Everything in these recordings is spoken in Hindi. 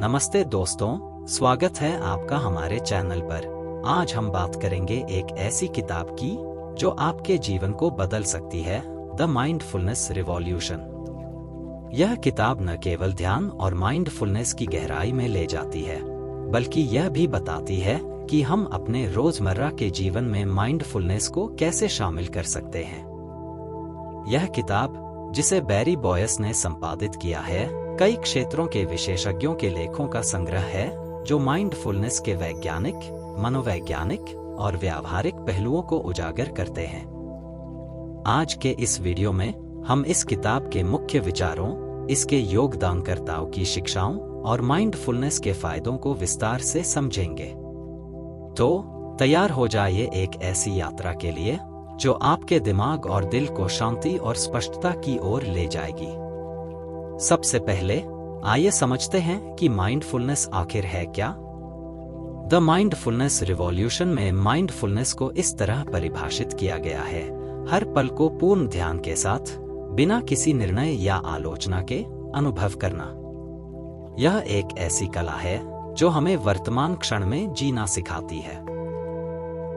नमस्ते दोस्तों, स्वागत है आपका हमारे चैनल पर। आज हम बात करेंगे एक ऐसी किताब की जो आपके जीवन को बदल सकती है, द माइंडफुलनेस रिवॉल्यूशन। यह किताब न केवल ध्यान और माइंडफुलनेस की गहराई में ले जाती है, बल्कि यह भी बताती है कि हम अपने रोजमर्रा के जीवन में माइंडफुलनेस को कैसे शामिल कर सकते हैं। यह किताब, जिसे बैरी बॉयस ने संपादित किया है, कई क्षेत्रों के विशेषज्ञों के लेखों का संग्रह है जो माइंडफुलनेस के वैज्ञानिक, मनोवैज्ञानिक और व्यावहारिक पहलुओं को उजागर करते हैं। आज के इस वीडियो में हम इस किताब के मुख्य विचारों, इसके योगदानकर्ताओं की शिक्षाओं और माइंडफुलनेस के फायदों को विस्तार से समझेंगे। तो तैयार हो जाइए एक ऐसी यात्रा के लिए जो आपके दिमाग और दिल को शांति और स्पष्टता की ओर ले जाएगी। सबसे पहले आइए समझते हैं कि माइंडफुलनेस आखिर है क्या। द माइंडफुलनेस रिवॉल्यूशन में माइंडफुलनेस को इस तरह परिभाषित किया गया है: हर पल को पूर्ण ध्यान के साथ, बिना किसी निर्णय या आलोचना के अनुभव करना। यह एक ऐसी कला है जो हमें वर्तमान क्षण में जीना सिखाती है।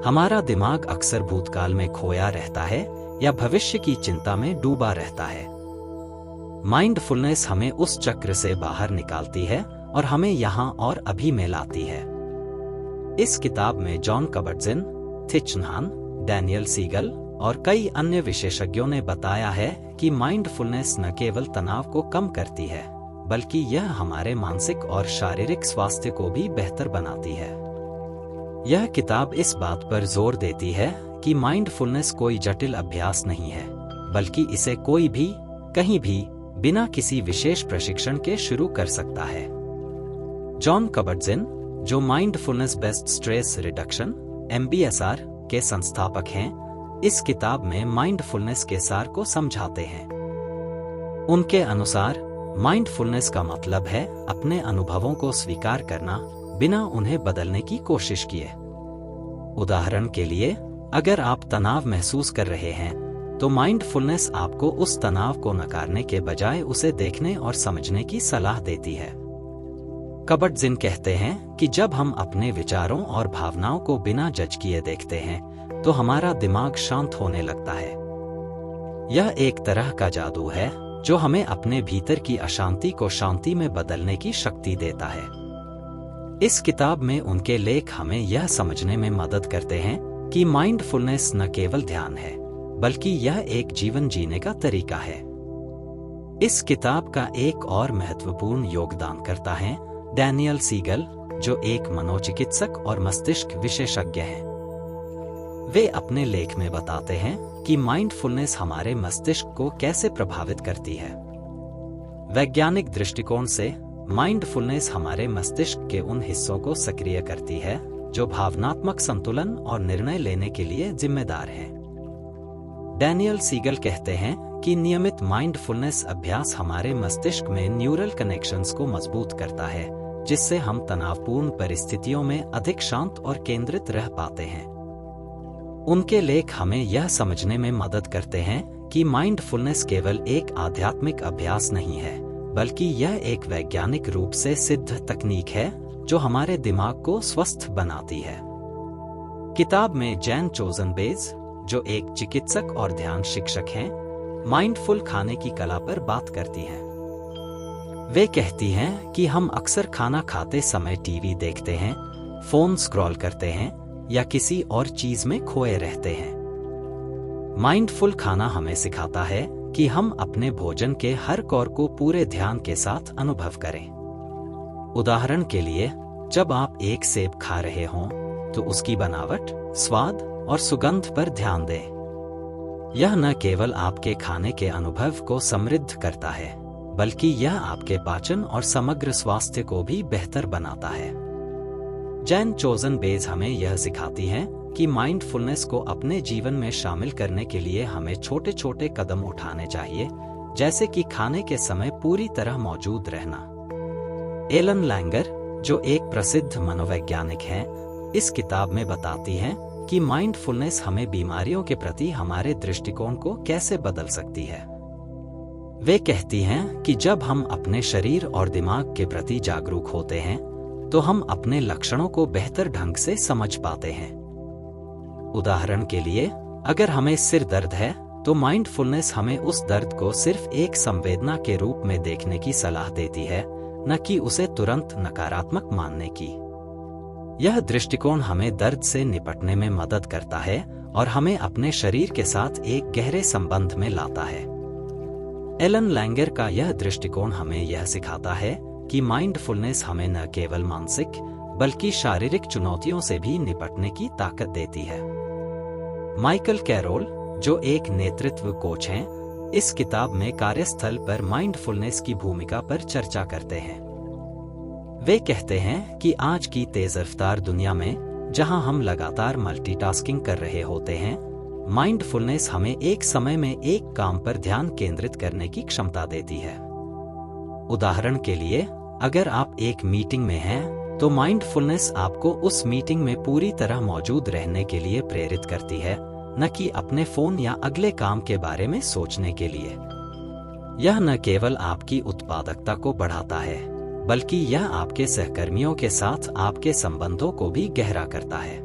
हमारा दिमाग अक्सर भूतकाल में खोया रहता है या भविष्य की चिंता में डूबा रहता है। माइंडफुलनेस हमें उस चक्र से बाहर निकालती है और हमें यहाँ और अभी में लाती है। इस किताब में जॉन कबर्टज़िन, थिच नह हान, डैनियल सीगल और कई अन्य विशेषज्ञों ने बताया है कि माइंडफुलनेस न केवल तनाव को कम करती है, बल्कि यह हमारे मानसिक और शारीरिक स्वास्थ्य को भी बेहतर बनाती है। यह किताब इस बात पर जोर देती है कि माइंडफुलनेस कोई जटिल अभ्यास नहीं है, बल्कि इसे कोई भी, कहीं भी, बिना किसी विशेष प्रशिक्षण के शुरू कर सकता है। जॉन कबर्टज़िन, जो mindfulness based stress reduction (MBSR) के संस्थापक हैं, इस किताब में माइंडफुलनेस के सार को समझाते हैं। उनके अनुसार माइंडफुलनेस का मतलब है अपने अनुभवों को स्वीकार करना बिना उन्हें बदलने की कोशिश किए। उदाहरण के लिए, अगर आप तनाव महसूस कर रहे हैं, तो माइंडफुलनेस आपको उस तनाव को नकारने के बजाय उसे देखने और समझने की सलाह देती है। कबर्टज़िन कहते हैं कि जब हम अपने विचारों और भावनाओं को बिना जज किए देखते हैं, तो हमारा दिमाग शांत होने लगता है। यह एक तरह का जादू है जो हमें अपने भीतर की अशांति को शांति में बदलने की शक्ति देता है। इस किताब में उनके लेख हमें यह समझने में मदद करते हैं कि माइंडफुलनेस न केवल ध्यान है, बल्कि यह एक जीवन जीने का तरीका है। इस किताब का एक और महत्वपूर्ण योगदानकर्ता है डैनियल सीगल, जो एक मनोचिकित्सक और मस्तिष्क विशेषज्ञ हैं। वे अपने लेख में बताते हैं कि माइंडफुलनेस हमारे मस्तिष्क को कैसे प्रभावित करती है। वैज्ञानिक दृष्टिकोण से माइंडफुलनेस हमारे मस्तिष्क के उन हिस्सों को सक्रिय करती है जो भावनात्मक संतुलन और निर्णय लेने के लिए जिम्मेदार हैं। डैनियल सीगल कहते हैं कि नियमित माइंडफुलनेस अभ्यास हमारे मस्तिष्क में न्यूरल कनेक्शंस को मजबूत करता है, जिससे हम तनावपूर्ण परिस्थितियों में अधिक शांत और केंद्रित रह पाते हैं। उनके लेख हमें यह समझने में मदद करते हैं कि माइंडफुलनेस केवल एक आध्यात्मिक अभ्यास नहीं है, बल्कि यह एक वैज्ञानिक रूप से सिद्ध तकनीक है जो हमारे दिमाग को स्वस्थ बनाती है। किताब में जैन चोजन बेज, जो एक चिकित्सक और ध्यान शिक्षक हैं, माइंडफुल खाने की कला पर बात करती हैं। वे कहती हैं कि हम अक्सर खाना खाते समय टीवी देखते हैं, फोन स्क्रॉल करते हैं या किसी और चीज में खोए रहते हैं। माइंडफुल खाना हमें सिखाता है कि हम अपने भोजन के हर कौर को पूरे ध्यान के साथ अनुभव करें। उदाहरण के लिए, जब आप एक सेब खा रहे हों, तो उसकी बनावट, स्वाद और सुगंध पर ध्यान दें। यह न केवल आपके खाने के अनुभव को समृद्ध करता है, बल्कि यह आपके पाचन और समग्र स्वास्थ्य को भी बेहतर बनाता है। जैन चोजन बेज हमें यह सिखाती हैं कि माइंडफुलनेस को अपने जीवन में शामिल करने के लिए हमें छोटे छोटे कदम उठाने चाहिए, जैसे कि खाने के समय पूरी तरह मौजूद रहना। एलन लैंगर, जो एक प्रसिद्ध मनोवैज्ञानिक हैं, इस किताब में बताती हैं कि माइंडफुलनेस हमें बीमारियों के प्रति हमारे दृष्टिकोण को कैसे बदल सकती है। वे कहती हैं कि जब हम अपने शरीर और दिमाग के प्रति जागरूक होते हैं तो हम अपने लक्षणों को बेहतर ढंग से समझ पाते हैं। उदाहरण के लिए, अगर हमें सिर दर्द है तो माइंडफुलनेस हमें उस दर्द को सिर्फ एक संवेदना के रूप में देखने की सलाह देती है, न कि उसे तुरंत नकारात्मक मानने की। यह दृष्टिकोण हमें दर्द से निपटने में मदद करता है और हमें अपने शरीर के साथ एक गहरे संबंध में लाता है। एलन लैंगर का यह दृष्टिकोण हमें यह सिखाता है कि माइंडफुलनेस हमें न केवल मानसिक बल्कि शारीरिक चुनौतियों से भी निपटने की ताकत देती है। माइकल कैरोल, जो एक नेतृत्व कोच हैं, इस किताब में कार्यस्थल पर माइंडफुलनेस की भूमिका पर चर्चा करते हैं। वे कहते हैं कि आज की तेज रफ्तार दुनिया में, जहां हम लगातार मल्टीटास्किंग कर रहे होते हैं, माइंडफुलनेस हमें एक समय में एक काम पर ध्यान केंद्रित करने की क्षमता देती है। उदाहरण के लिए, अगर आप एक मीटिंग में हैं, तो माइंडफुलनेस आपको उस मीटिंग में पूरी तरह मौजूद रहने के लिए प्रेरित करती है, न कि अपने फोन या अगले काम के बारे में सोचने के लिए। यह न केवल आपकी उत्पादकता को बढ़ाता है, बल्कि यह आपके सहकर्मियों के साथ आपके संबंधों को भी गहरा करता है।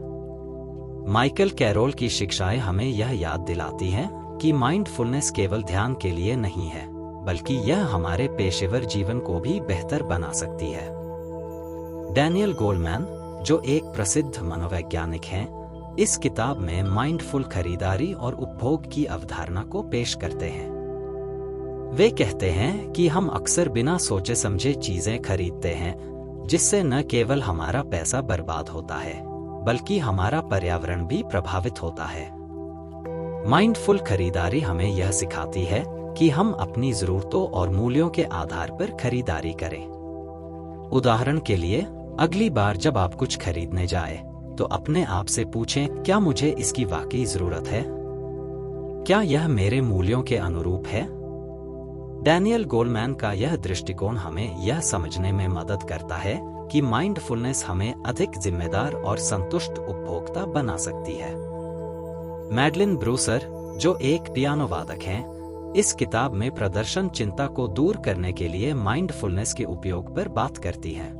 माइकल कैरोल की शिक्षाएं हमें यह याद दिलाती हैं कि माइंडफुलनेस केवल ध्यान के लिए नहीं है, बल्कि यह हमारे पेशेवर जीवन को भी बेहतर बना सकती है। डैनियल गोलमैन, जो एक प्रसिद्ध मनोवैज्ञानिक हैं, इस किताब में माइंडफुल खरीदारी और उपभोग की अवधारणा को पेश करते हैं। वे कहते हैं कि हम अक्सर बिना सोचे समझे चीजें खरीदते हैं, जिससे न केवल हमारा पैसा बर्बाद होता है, बल्कि हमारा पर्यावरण भी प्रभावित होता है। माइंडफुल खरीदारी हमें यह सिखाती है कि हम अपनी जरूरतों और मूल्यों के आधार पर खरीदारी करें। उदाहरण के लिए, अगली बार जब आप कुछ खरीदने जाएं, तो अपने आप से पूछें, क्या मुझे इसकी वाकई जरूरत है? क्या यह मेरे मूल्यों के अनुरूप है? डैनियल गोलमैन का यह दृष्टिकोण हमें यह समझने में मदद करता है कि माइंडफुलनेस हमें अधिक जिम्मेदार और संतुष्ट उपभोक्ता बना सकती है। मैडलिन ब्रूसर, जो एक पियानो वादक हैं, इस किताब में प्रदर्शन चिंता को दूर करने के लिए माइंडफुलनेस के उपयोग पर बात करती हैं।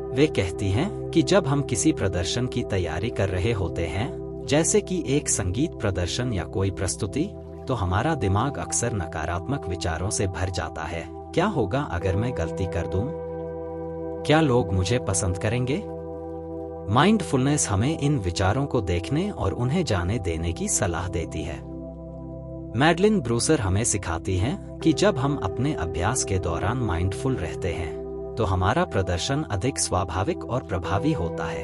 वे कहती हैं कि जब हम किसी प्रदर्शन की तैयारी कर रहे होते हैं, जैसे कि एक संगीत प्रदर्शन या कोई प्रस्तुति, तो हमारा दिमाग अक्सर नकारात्मक विचारों से भर जाता है। क्या होगा अगर मैं गलती कर दूं? क्या लोग मुझे पसंद करेंगे? माइंडफुलनेस हमें इन विचारों को देखने और उन्हें जाने देने की सलाह देती है। मैडलिन ब्रूसर हमें सिखाती हैं कि जब हम अपने अभ्यास के दौरान माइंडफुल रहते हैं, तो हमारा प्रदर्शन अधिक स्वाभाविक और प्रभावी होता है।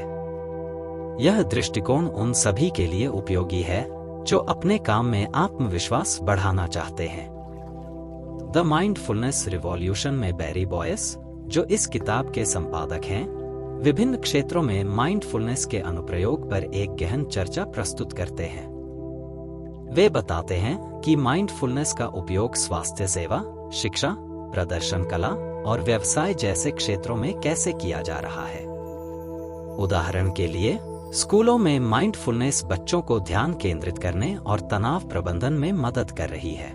यह दृष्टिकोण उन सभी के लिए उपयोगी है जो अपने काम में आत्मविश्वास बढ़ाना चाहते हैं। द माइंडफुलनेस रिवॉल्यूशन में बैरी बॉयस, जो इस किताब के संपादक हैं, विभिन्न क्षेत्रों में माइंडफुलनेस के अनुप्रयोग पर एक गहन चर्चा प्रस्तुत करते हैं। वे बताते हैं कि माइंडफुलनेस का उपयोग स्वास्थ्य सेवा, शिक्षा, प्रदर्शन कला और व्यवसाय जैसे क्षेत्रों में कैसे किया जा रहा है। उदाहरण के लिए, स्कूलों में माइंडफुलनेस बच्चों को ध्यान केंद्रित करने और तनाव प्रबंधन में मदद कर रही है।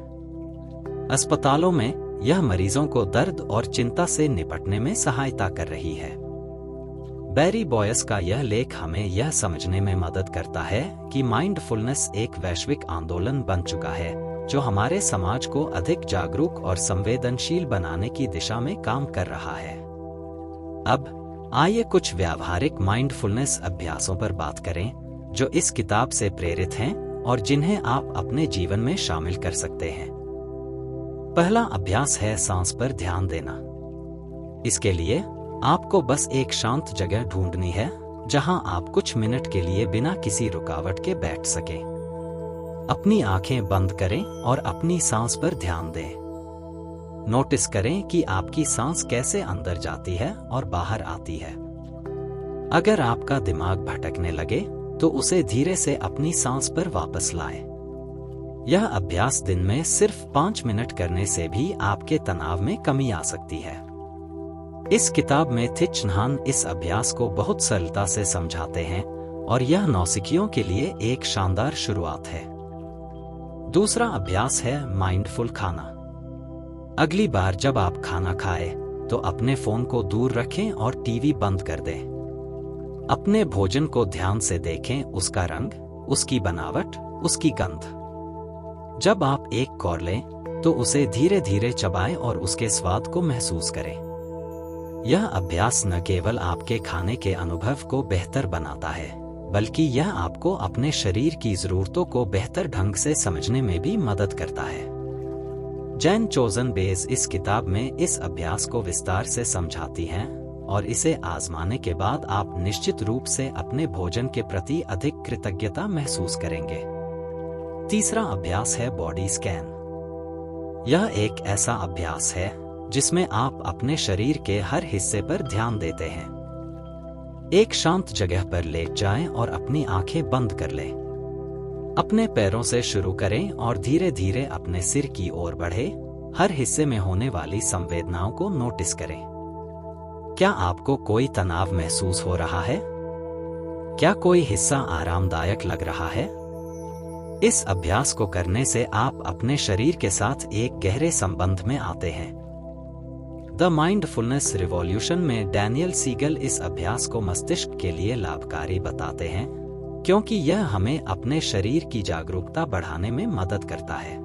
अस्पतालों में यह मरीजों को दर्द और चिंता से निपटने में सहायता कर रही है। बैरी बॉयस का यह लेख हमें यह समझने में मदद करता है कि माइंडफुलनेस एक वैश्विक आंदोलन बन चुका है, जो हमारे समाज को अधिक जागरूक और संवेदनशील बनाने की दिशा में काम कर रहा है। अब आइए कुछ व्यावहारिक माइंडफुलनेस अभ्यासों पर बात करें, जो इस किताब से प्रेरित हैं और जिन्हें आप अपने जीवन में शामिल कर सकते हैं। पहला अभ्यास है सांस पर ध्यान देना। इसके लिए आपको बस एक शांत जगह ढूंढनी है, जहां आप कुछ मिनट के लिए बिना किसी रुकावट के बैठ सकें। अपनी आंखें बंद करें और अपनी सांस पर ध्यान दें। नोटिस करें कि आपकी सांस कैसे अंदर जाती है और बाहर आती है। अगर आपका दिमाग भटकने लगे, तो उसे धीरे से अपनी सांस पर वापस लाएं। यह अभ्यास दिन में सिर्फ 5 मिनट करने से भी आपके तनाव में कमी आ सकती है। इस किताब में थिच नहान इस अभ्यास को बहुत सरलता से समझाते हैं और यह नौसिखियों के लिए एक शानदार शुरुआत है। दूसरा अभ्यास है माइंडफुल खाना। अगली बार जब आप खाना खाएं, तो अपने फोन को दूर रखें और टीवी बंद कर दें। अपने भोजन को ध्यान से देखें, उसका रंग, उसकी बनावट, उसकी गंध। जब आप एक कौर लें, तो उसे धीरे धीरे चबाएं और उसके स्वाद को महसूस करें। यह अभ्यास न केवल आपके खाने के अनुभव को बेहतर बनाता है, बल्कि यह आपको अपने शरीर की जरूरतों को बेहतर ढंग से समझने में भी मदद करता है। जैन चोजन बेस इस किताब में इस अभ्यास को विस्तार से समझाती हैं और इसे आजमाने के बाद आप निश्चित रूप से अपने भोजन के प्रति अधिक कृतज्ञता महसूस करेंगे। तीसरा अभ्यास है बॉडी स्कैन। यह एक ऐसा अभ्यास है जिसमें आप अपने शरीर के हर हिस्से पर ध्यान देते हैं। एक शांत जगह पर लेट जाएं और अपनी आंखें बंद कर लें। अपने पैरों से शुरू करें और धीरे धीरे अपने सिर की ओर बढ़े, हर हिस्से में होने वाली संवेदनाओं को नोटिस करें। क्या आपको कोई तनाव महसूस हो रहा है? क्या कोई हिस्सा आरामदायक लग रहा है? इस अभ्यास को करने से आप अपने शरीर के साथ एक गहरे संबंध में आते हैं। द माइंडफुलनेस रिवॉल्यूशन में डैनियल सीगल इस अभ्यास को मस्तिष्क के लिए लाभकारी बताते हैं, क्योंकि यह हमें अपने शरीर की जागरूकता बढ़ाने में मदद करता है।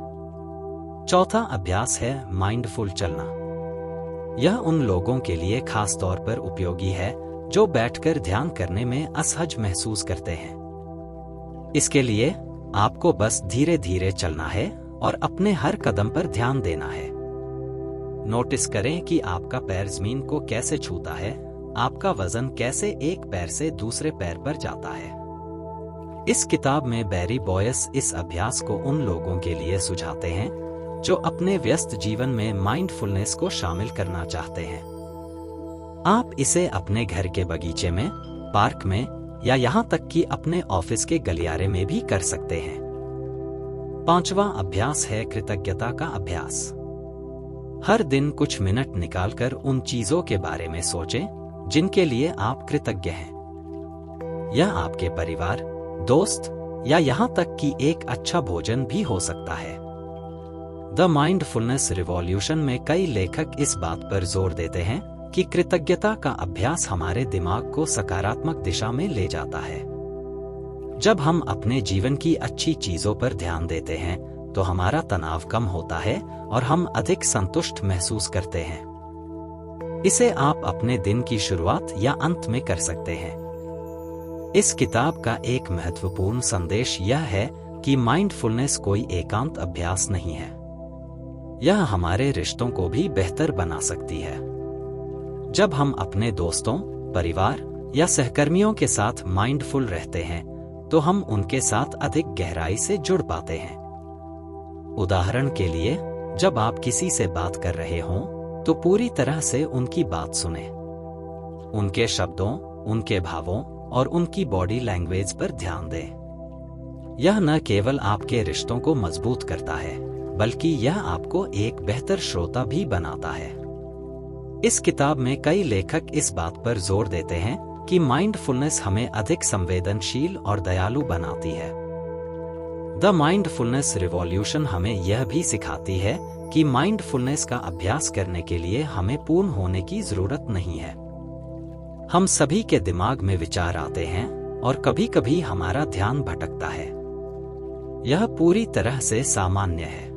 चौथा अभ्यास है माइंडफुल चलना। यह उन लोगों के लिए खास तौर पर उपयोगी है जो बैठकर ध्यान करने में असहज महसूस करते हैं। इसके लिए आपको बस धीरे धीरे चलना है और अपने हर कदम पर ध्यान देना है। नोटिस करें कि आपका पैर जमीन को कैसे छूता है, आपका वजन कैसे एक पैर से दूसरे पैर पर जाता है। इस किताब में बैरी बॉयस इस अभ्यास को उन लोगों के लिए सुझाते हैं जो अपने व्यस्त जीवन में माइंडफुलनेस को शामिल करना चाहते हैं। आप इसे अपने घर के बगीचे में, पार्क में या यहां तक कि अपने ऑफिस के गलियारे में भी कर सकते हैं। पांचवा अभ्यास है कृतज्ञता का अभ्यास। हर दिन कुछ मिनट निकालकर उन चीजों के बारे में सोचें जिनके लिए आप कृतज्ञ हैं। यह आपके परिवार, दोस्त या यहां तक कि एक अच्छा भोजन भी हो सकता है। द माइंडफुलनेस रिवॉल्यूशन में कई लेखक इस बात पर जोर देते हैं कि कृतज्ञता का अभ्यास हमारे दिमाग को सकारात्मक दिशा में ले जाता है। जब हम अपने जीवन की अच्छी चीजों पर ध्यान देते हैं, तो हमारा तनाव कम होता है और हम अधिक संतुष्ट महसूस करते हैं। इसे आप अपने दिन की शुरुआत या अंत में कर सकते हैं। इस किताब का एक महत्वपूर्ण संदेश यह है कि माइंडफुलनेस कोई एकांत अभ्यास नहीं है। यह हमारे रिश्तों को भी बेहतर बना सकती है। जब हम अपने दोस्तों, परिवार या सहकर्मियों के साथ माइंडफुल रहते हैं, तो हम उनके साथ अधिक गहराई से जुड़ पाते हैं। उदाहरण के लिए, जब आप किसी से बात कर रहे हों, तो पूरी तरह से उनकी बात सुनें। उनके शब्दों, उनके भावों और उनकी बॉडी लैंग्वेज पर ध्यान दें। यह न केवल आपके रिश्तों को मजबूत करता है, बल्कि यह आपको एक बेहतर श्रोता भी बनाता है। इस किताब में कई लेखक इस बात पर जोर देते हैं कि माइंडफुलनेस हमें अधिक संवेदनशील और दयालु बनाती है। द माइंडफुलनेस रिवॉल्यूशन हमें यह भी सिखाती है कि माइंडफुलनेस का अभ्यास करने के लिए हमें पूर्ण होने की जरूरत नहीं है। हम सभी के दिमाग में विचार आते हैं और कभी-कभी हमारा ध्यान भटकता है। यह पूरी तरह से सामान्य है।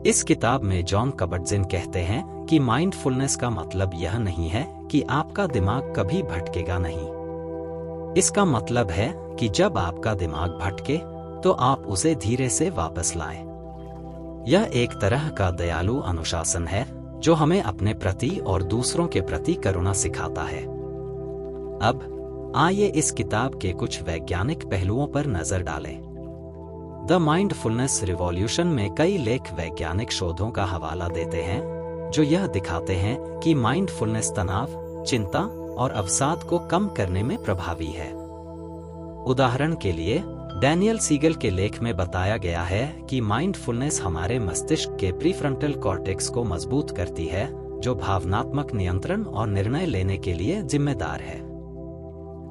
इस किताब में जॉन कबर्टजिन कहते हैं कि माइंडफुलनेस का मतलब यह नहीं है कि आपका दिमाग कभी भटकेगा नहीं। इसका मतलब है कि जब आपका दिमाग भटके, तो आप उसे धीरे से वापस लाएं। यह एक तरह का दयालु अनुशासन है जो हमें अपने प्रति और दूसरों के प्रति करुणा सिखाता है। अब आइए इस किताब के कुछ वैज्ञानिक पहलुओं पर नजर डालें। द माइंडफुलनेस रिवॉल्यूशन में कई लेख वैज्ञानिक शोधों का हवाला देते हैं जो यह दिखाते हैं कि माइंडफुलनेस तनाव, चिंता और अवसाद को कम करने में प्रभावी है। उदाहरण के लिए, डैनियल सीगल के लेख में बताया गया है कि माइंडफुलनेस हमारे मस्तिष्क के प्रीफ्रंटल कॉर्टेक्स को मजबूत करती है, जो भावनात्मक नियंत्रण और निर्णय लेने के लिए जिम्मेदार है।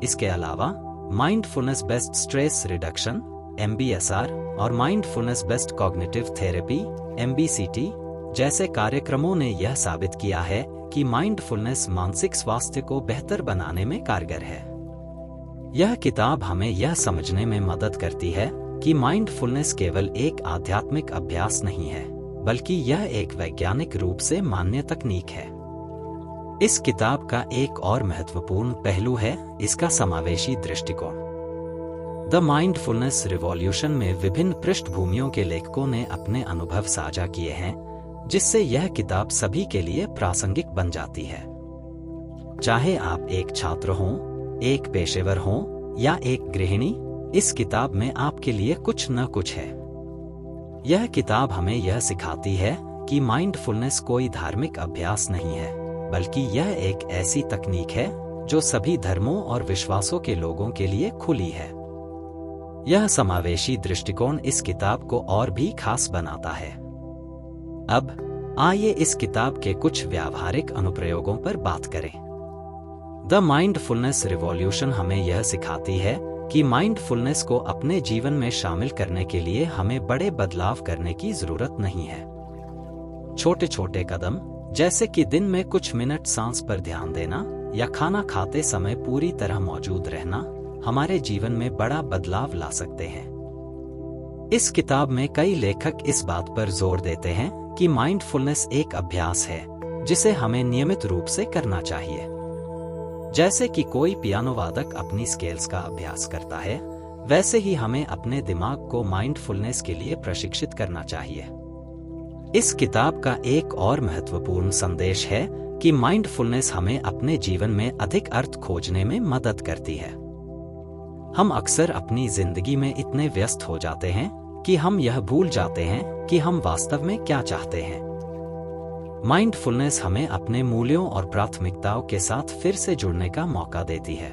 इसके अलावा mindfulness based stress reduction (MBSR) और mindfulness based cognitive therapy (MBCT) जैसे कार्यक्रमों ने यह साबित किया है कि माइंडफुलनेस मानसिक स्वास्थ्य को बेहतर बनाने में कारगर है। यह किताब हमें यह समझने में मदद करती है कि माइंडफुलनेस केवल एक आध्यात्मिक अभ्यास नहीं है, बल्कि यह एक वैज्ञानिक रूप से मान्य तकनीक है। इस किताब का एक और महत्वपूर्ण पहलू है इसका समावेशी दृष्टिकोण। द माइंडफुलनेस रिवॉल्यूशन में विभिन्न पृष्ठभूमियों के लेखकों ने अपने अनुभव साझा किए हैं, जिससे यह किताब सभी के लिए प्रासंगिक बन जाती है। चाहे आप एक छात्र हों, एक पेशेवर हों या एक गृहिणी, इस किताब में आपके लिए कुछ न कुछ है। यह किताब हमें यह सिखाती है कि माइंडफुलनेस कोई धार्मिक अभ्यास नहीं है, बल्कि यह एक ऐसी तकनीक है जो सभी धर्मों और विश्वासों के लोगों के लिए खुली है। यह समावेशी दृष्टिकोण इस किताब को और भी खास बनाता है। अब आइए इस किताब के कुछ व्यावहारिक अनुप्रयोगों पर बात करें। द माइंडफुलनेस रिवॉल्यूशन हमें यह सिखाती है कि माइंडफुलनेस को अपने जीवन में शामिल करने के लिए हमें बड़े बदलाव करने की जरूरत नहीं है। छोटे छोटे कदम, जैसे कि दिन में कुछ मिनट सांस पर ध्यान देना या खाना खाते समय पूरी तरह मौजूद रहना, हमारे जीवन में बड़ा बदलाव ला सकते हैं। इस किताब में कई लेखक इस बात पर जोर देते हैं कि माइंडफुलनेस एक अभ्यास है जिसे हमें नियमित रूप से करना चाहिए। जैसे कि कोई पियानो वादक अपनी स्केल्स का अभ्यास करता है, वैसे ही हमें अपने दिमाग को माइंडफुलनेस के लिए प्रशिक्षित करना चाहिए। इस किताब का एक और महत्वपूर्ण संदेश है कि माइंडफुलनेस हमें अपने जीवन में अधिक अर्थ खोजने में मदद करती है। हम अक्सर अपनी जिंदगी में इतने व्यस्त हो जाते हैं कि हम यह भूल जाते हैं कि हम वास्तव में क्या चाहते हैं। माइंडफुलनेस हमें अपने मूल्यों और प्राथमिकताओं के साथ फिर से जुड़ने का मौका देती है।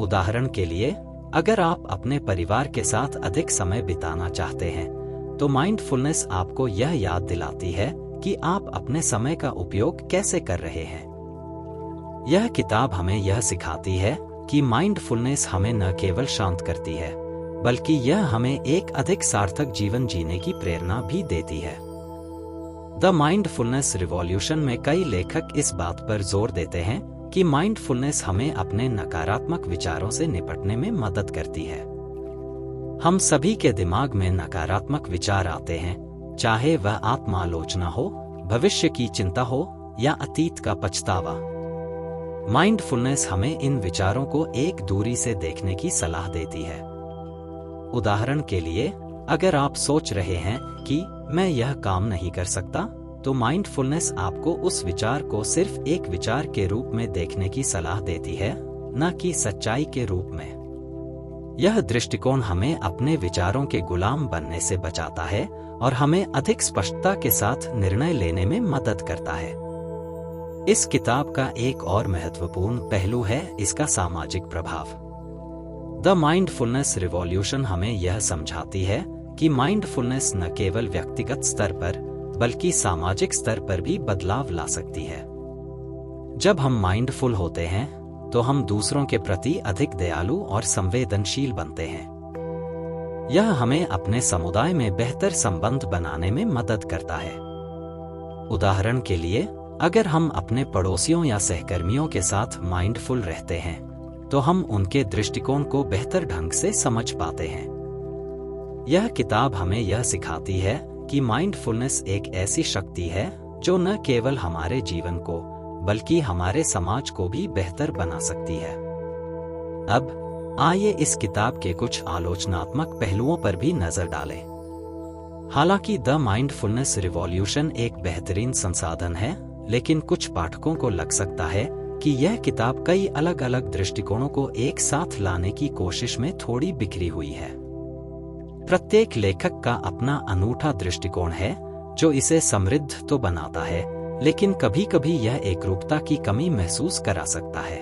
उदाहरण के लिए, अगर आप अपने परिवार के साथ अधिक समय बिताना चाहते हैं, तो माइंडफुलनेस आपको यह याद दिलाती है कि आप अपने समय का उपयोग कैसे कर रहे हैं। यह किताब हमें यह सिखाती है कि माइंडफुलनेस हमें न केवल शांत करती है, बल्कि यह हमें एक अधिक सार्थक जीवन जीने की प्रेरणा भी देती है। द माइंडफुलनेस रिवॉल्यूशन में कई लेखक इस बात पर जोर देते हैं कि माइंडफुलनेस हमें अपने नकारात्मक विचारों से निपटने में मदद करती है। हम सभी के दिमाग में नकारात्मक विचार आते हैं, चाहे वह आत्मालोचना हो, भविष्य की चिंता हो या अतीत का पछतावा। माइंडफुलनेस हमें इन विचारों को एक दूरी से देखने की सलाह देती है। उदाहरण के लिए, अगर आप सोच रहे हैं कि मैं यह काम नहीं कर सकता, तो माइंडफुलनेस आपको उस विचार को सिर्फ एक विचार के रूप में देखने की सलाह देती है, न कि सच्चाई के रूप में। यह दृष्टिकोण हमें अपने विचारों के गुलाम बनने से बचाता है और हमें अधिक स्पष्टता के साथ निर्णय लेने में मदद करता है। इस किताब का एक और महत्वपूर्ण पहलू है इसका सामाजिक प्रभाव। द माइंडफुलनेस रिवॉल्यूशन हमें यह समझाती है कि माइंडफुलनेस न केवल व्यक्तिगत स्तर पर, बल्कि सामाजिक स्तर पर भी बदलाव ला सकती है। जब हम माइंडफुल होते हैं, तो हम दूसरों के प्रति अधिक दयालु और संवेदनशील बनते हैं। यह हमें अपने समुदाय में बेहतर संबंध बनाने में मदद करता है। उदाहरण के लिए, अगर हम अपने पड़ोसियों या सहकर्मियों के साथ माइंडफुल रहते हैं, तो हम उनके दृष्टिकोण को बेहतर ढंग से समझ पाते हैं। यह किताब हमें यह सिखाती है कि माइंडफुलनेस एक ऐसी शक्ति है जो न केवल हमारे जीवन को, बल्कि हमारे समाज को भी बेहतर बना सकती है। अब आइए इस किताब के कुछ आलोचनात्मक पहलुओं पर भी नजर डालें। हालांकि द माइंडफुलनेस रिवॉल्यूशन एक बेहतरीन संसाधन है, लेकिन कुछ पाठकों को लग सकता है कि यह किताब कई अलग अलग दृष्टिकोणों को एक साथ लाने की कोशिश में थोड़ी बिखरी हुई है। प्रत्येक लेखक का अपना अनूठा दृष्टिकोण है जो इसे समृद्ध तो बनाता है, लेकिन कभी कभी यह एकरूपता की कमी महसूस करा सकता है।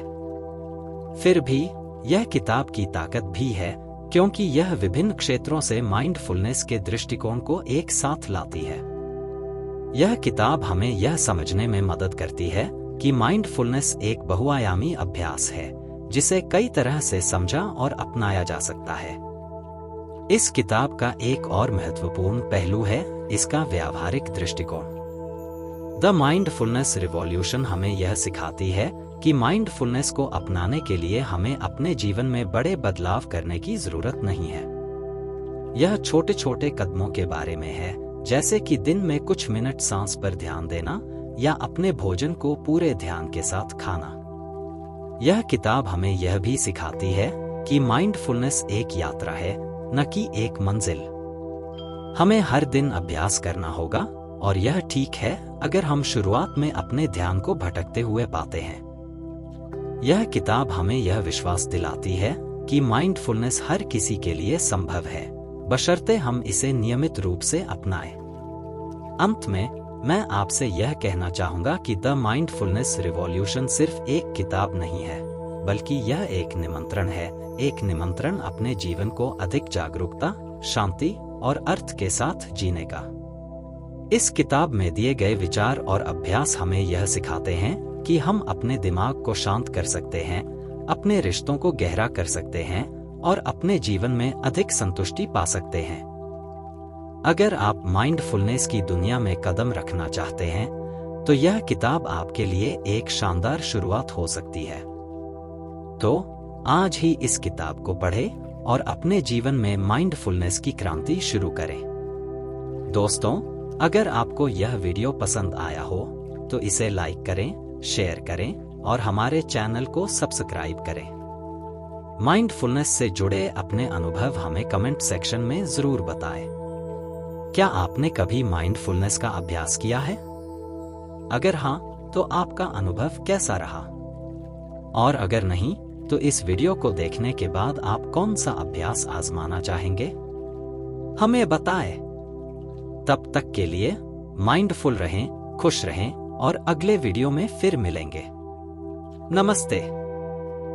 फिर भी यह किताब की ताकत भी है, क्योंकि यह विभिन्न क्षेत्रों से माइंडफुलनेस के दृष्टिकोण को एक साथ लाती है। यह किताब हमें यह समझने में मदद करती है कि माइंडफुलनेस एक बहुआयामी अभ्यास है, जिसे कई तरह से समझा और अपनाया जा सकता है। इस किताब का एक और महत्वपूर्ण पहलू है इसका व्यावहारिक दृष्टिकोण। द माइंडफुलनेस रिवॉल्यूशन हमें यह सिखाती है कि माइंडफुलनेस को अपनाने के लिए हमें अपने जीवन में बड़े बदलाव करने की जरूरत नहीं है। यह छोटे छोटे कदमों के बारे में है, जैसे कि दिन में कुछ मिनट सांस पर ध्यान देना या अपने भोजन को पूरे ध्यान के साथ खाना। यह किताब हमें यह भी सिखाती है कि माइंडफुलनेस एक यात्रा है, न कि एक मंजिल। हमें हर दिन अभ्यास करना होगा और यह ठीक है अगर हम शुरुआत में अपने ध्यान को भटकते हुए पाते हैं। यह किताब हमें यह विश्वास दिलाती है कि माइंडफुलनेस हर किसी के लिए संभव है, बशर्ते हम इसे नियमित रूप से अपनाएं। अंत में मैं आपसे यह कहना चाहूंगा कि द माइंडफुलनेस रिवॉल्यूशन सिर्फ एक किताब नहीं है, बल्कि यह एक निमंत्रण है, एक निमंत्रण अपने जीवन को अधिक जागरूकता, शांति और अर्थ के साथ जीने का। इस किताब में दिए गए विचार और अभ्यास हमें यह सिखाते हैं कि हम अपने दिमाग को शांत कर सकते हैं, अपने रिश्तों को गहरा कर सकते हैं और अपने जीवन में अधिक संतुष्टि पा सकते हैं। अगर आप माइंडफुलनेस की दुनिया में कदम रखना चाहते हैं, तो यह किताब आपके लिए एक शानदार शुरुआत हो सकती है। तो आज ही इस किताब को पढ़ें और अपने जीवन में माइंडफुलनेस की क्रांति शुरू करें। दोस्तों, अगर आपको यह वीडियो पसंद आया हो तो इसे लाइक करें, शेयर करें और हमारे चैनल को सब्सक्राइब करें। माइंडफुलनेस से जुड़े अपने अनुभव हमें कमेंट सेक्शन में जरूर बताएं। क्या आपने कभी माइंडफुलनेस का अभ्यास किया है? अगर हाँ, तो आपका अनुभव कैसा रहा? और अगर नहीं, तो इस वीडियो को देखने के बाद आप कौन सा अभ्यास आजमाना चाहेंगे? हमें बताएं। तब तक के लिए माइंडफुल रहें, खुश रहें और अगले वीडियो में फिर मिलेंगे। नमस्ते।